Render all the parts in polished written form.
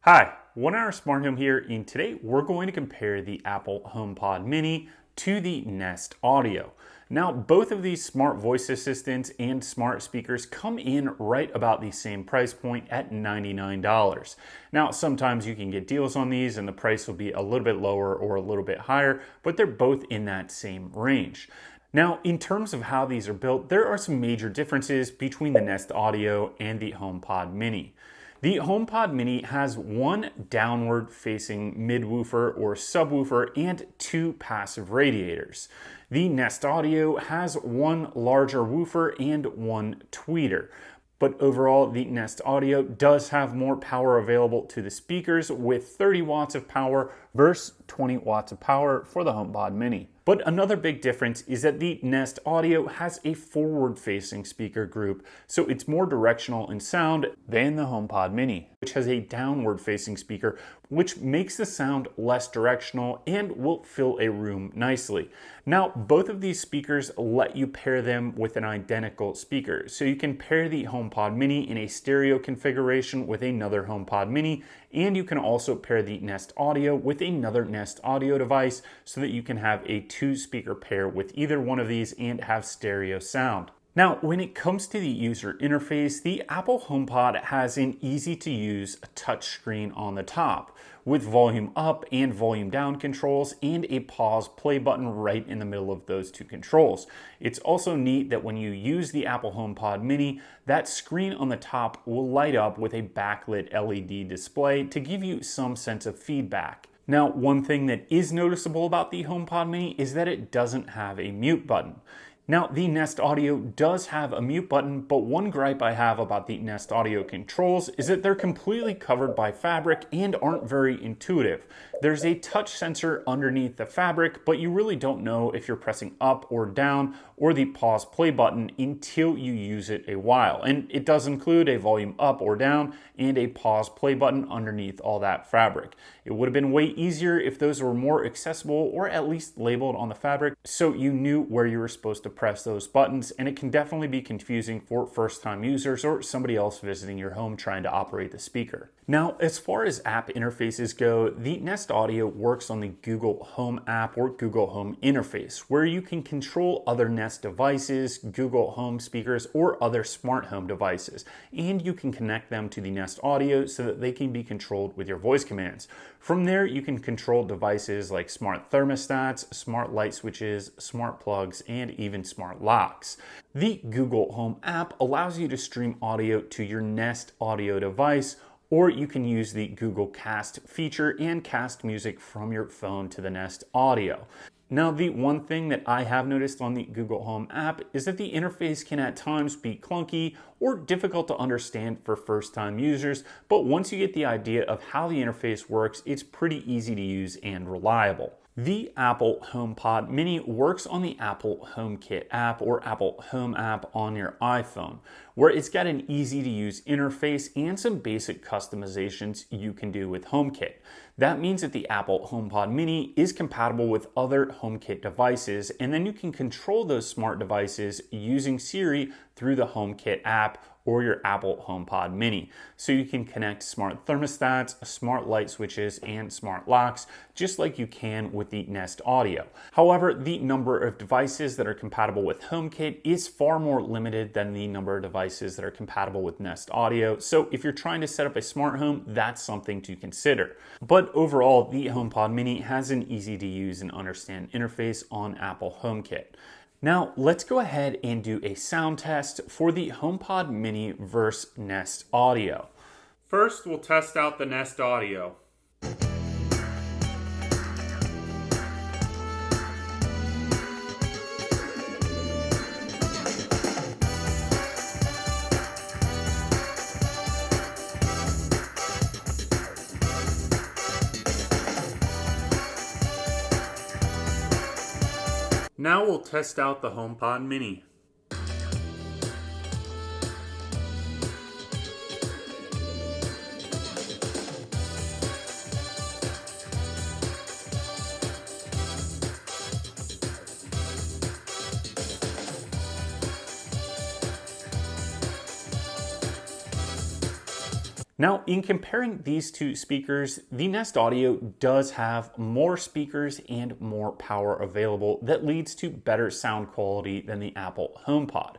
Hi, 1 Hour Smart Home here, and today we're going to compare the Apple HomePod Mini to the Nest Audio. Now, both of these smart voice assistants and smart speakers come in right about the same price point at $99. Now, sometimes you can get deals on these and the price will be a little bit lower or a little bit higher, but they're both in that same range. Now, in terms of how these are built, there are some major differences between the Nest Audio and the HomePod Mini. The HomePod Mini has one downward-facing midwoofer or subwoofer and two passive radiators. The Nest Audio has one larger woofer and one tweeter. But overall, the Nest Audio does have more power available to the speakers with 30 watts of power versus 20 watts of power for the HomePod Mini. But another big difference is that the Nest Audio has a forward-facing speaker group, so it's more directional in sound than the HomePod Mini, which has a downward-facing speaker, which makes the sound less directional and will fill a room nicely. Now, both of these speakers let you pair them with an identical speaker, so you can pair the HomePod Mini in a stereo configuration with another HomePod Mini, and you can also pair the Nest Audio with another Nest Audio device so that you can have a two-speaker pair with either one of these and have stereo sound. Now, when it comes to the user interface, the Apple HomePod has an easy-to-use touchscreen on the top, with volume up and volume down controls and a pause play button right in the middle of those two controls. It's also neat that when you use the Apple HomePod Mini, that screen on the top will light up with a backlit LED display to give you some sense of feedback. Now, one thing that is noticeable about the HomePod Mini is that it doesn't have a mute button. Now, the Nest Audio does have a mute button, but one gripe I have about the Nest Audio controls is that they're completely covered by fabric and aren't very intuitive. There's a touch sensor underneath the fabric, but you really don't know if you're pressing up or down or the pause play button until you use it a while. And it does include a volume up or down and a pause play button underneath all that fabric. It would have been way easier if those were more accessible or at least labeled on the fabric so you knew where you were supposed to press those buttons, and it can definitely be confusing for first-time users or somebody else visiting your home trying to operate the speaker. Now, as far as app interfaces go, the Nest Audio works on the Google Home app or Google Home interface, where you can control other Nest devices, Google Home speakers, or other smart home devices, and you can connect them to the Nest Audio so that they can be controlled with your voice commands. From there, you can control devices like smart thermostats, smart light switches, smart plugs, and even smart locks. The Google Home app allows you to stream audio to your Nest Audio device, or you can use the Google Cast feature and cast music from your phone to the Nest Audio. Now, the one thing that I have noticed on the Google Home app is that the interface can at times be clunky or difficult to understand for first-time users, but once you get the idea of how the interface works, it's pretty easy to use and reliable. The Apple HomePod Mini works on the Apple HomeKit app or Apple Home app on your iPhone, where it's got an easy-to-use interface and some basic customizations you can do with HomeKit. That means that the Apple HomePod Mini is compatible with other HomeKit devices, and then you can control those smart devices using Siri through the HomeKit app or your Apple HomePod Mini. So you can connect smart thermostats, smart light switches, and smart locks, just like you can with the Nest Audio. However, the number of devices that are compatible with HomeKit is far more limited than the number of devices that are compatible with Nest Audio. So if you're trying to set up a smart home, that's something to consider. But overall, the HomePod Mini has an easy to use and understand interface on Apple HomeKit. Now, let's go ahead and do a sound test for the HomePod Mini versus Nest Audio. First, we'll test out the Nest Audio. Now we'll test out the HomePod Mini. Now, in comparing these two speakers, the Nest Audio does have more speakers and more power available that leads to better sound quality than the Apple HomePod.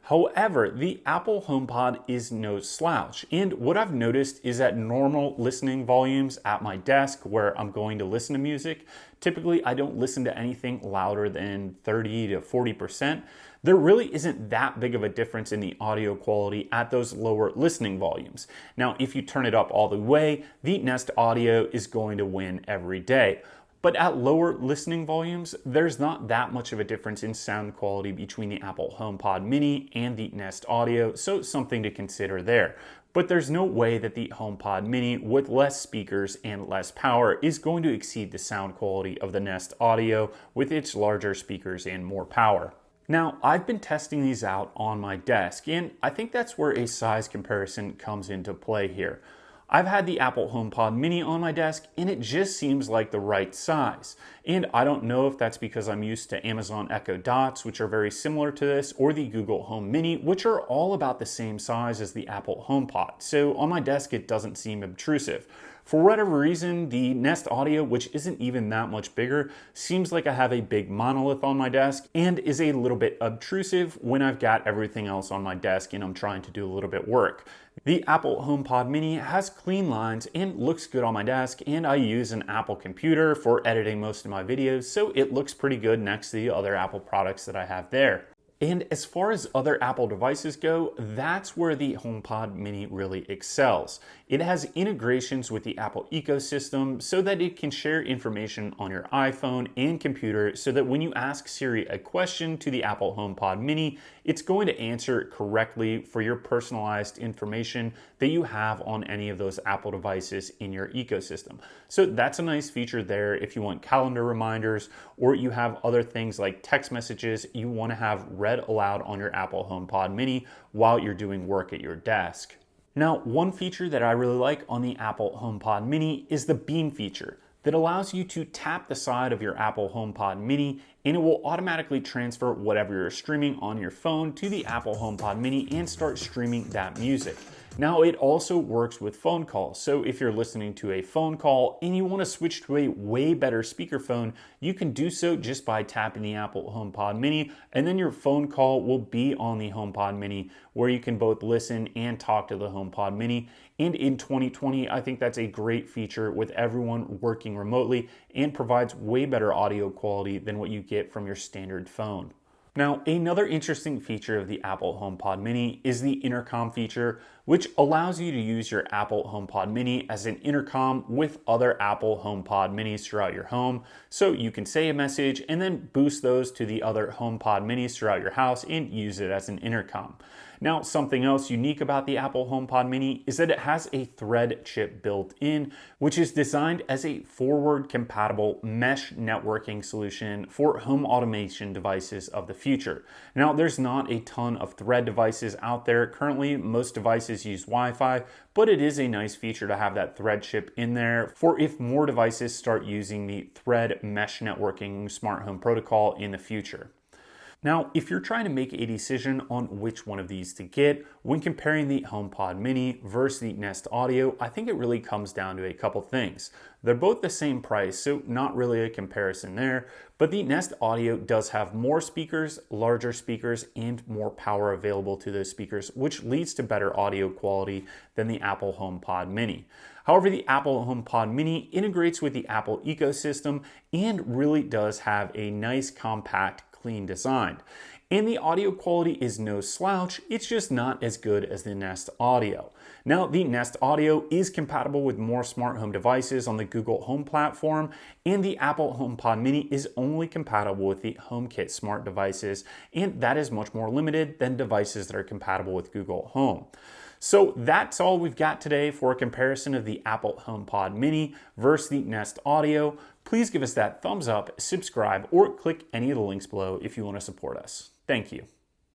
However, the Apple HomePod is no slouch, and what I've noticed is at normal listening volumes at my desk where I'm going to listen to music, typically I don't listen to anything louder than 30 to 40%. There really isn't that big of a difference in the audio quality at those lower listening volumes. Now, if you turn it up all the way, the Nest Audio is going to win every day. But at lower listening volumes, there's not that much of a difference in sound quality between the Apple HomePod Mini and the Nest Audio, so something to consider there. But there's no way that the HomePod Mini with less speakers and less power is going to exceed the sound quality of the Nest Audio with its larger speakers and more power. Now, I've been testing these out on my desk, and I think that's where a size comparison comes into play here. I've had the Apple HomePod Mini on my desk, and it just seems like the right size. And I don't know if that's because I'm used to Amazon Echo Dots, which are very similar to this, or the Google Home Mini, which are all about the same size as the Apple HomePod. So on my desk, it doesn't seem obtrusive. For whatever reason, the Nest Audio, which isn't even that much bigger, seems like I have a big monolith on my desk and is a little bit obtrusive when I've got everything else on my desk and I'm trying to do a little bit work. The Apple HomePod Mini has clean lines and looks good on my desk, and I use an Apple computer for editing most of my videos, so it looks pretty good next to the other Apple products that I have there. And as far as other Apple devices go, that's where the HomePod Mini really excels. It has integrations with the Apple ecosystem so that it can share information on your iPhone and computer so that when you ask Siri a question to the Apple HomePod Mini, it's going to answer it correctly for your personalized information that you have on any of those Apple devices in your ecosystem. So that's a nice feature there if you want calendar reminders or you have other things like text messages you want to have read aloud on your Apple HomePod Mini while you're doing work at your desk. Now, one feature that I really like on the Apple HomePod Mini is the beam feature that allows you to tap the side of your Apple HomePod Mini and it will automatically transfer whatever you're streaming on your phone to the Apple HomePod Mini and start streaming that music. Now, it also works with phone calls. So if you're listening to a phone call and you want to switch to a way better speakerphone, you can do so just by tapping the Apple HomePod Mini, and then your phone call will be on the HomePod Mini where you can both listen and talk to the HomePod Mini. And in 2020, I think that's a great feature with everyone working remotely and provides way better audio quality than what you get from your standard phone. Now, another interesting feature of the Apple HomePod Mini is the intercom feature, which allows you to use your Apple HomePod Mini as an intercom with other Apple HomePod Minis throughout your home. So you can say a message and then boost those to the other HomePod Minis throughout your house and use it as an intercom. Now, something else unique about the Apple HomePod Mini is that it has a Thread chip built in, which is designed as a forward-compatible mesh networking solution for home automation devices of the future. Now, there's not a ton of Thread devices out there. Currently, most devices use Wi-Fi, but it is a nice feature to have that Thread chip in there for if more devices start using the Thread mesh networking smart home protocol in the future. Now, if you're trying to make a decision on which one of these to get when comparing the HomePod Mini versus the Nest Audio, I think it really comes down to a couple things. They're both the same price, so not really a comparison there, but the Nest Audio does have more speakers, larger speakers, and more power available to those speakers, which leads to better audio quality than the Apple HomePod Mini. However, the Apple HomePod Mini integrates with the Apple ecosystem and really does have a nice, compact, clean design. And the audio quality is no slouch, it's just not as good as the Nest Audio. Now, the Nest Audio is compatible with more smart home devices on the Google Home platform, and the Apple HomePod Mini is only compatible with the HomeKit smart devices, and that is much more limited than devices that are compatible with Google Home. So that's all we've got today for a comparison of the Apple HomePod Mini versus the Nest Audio. Please give us that thumbs up, subscribe, or click any of the links below if you want to support us. Thank you.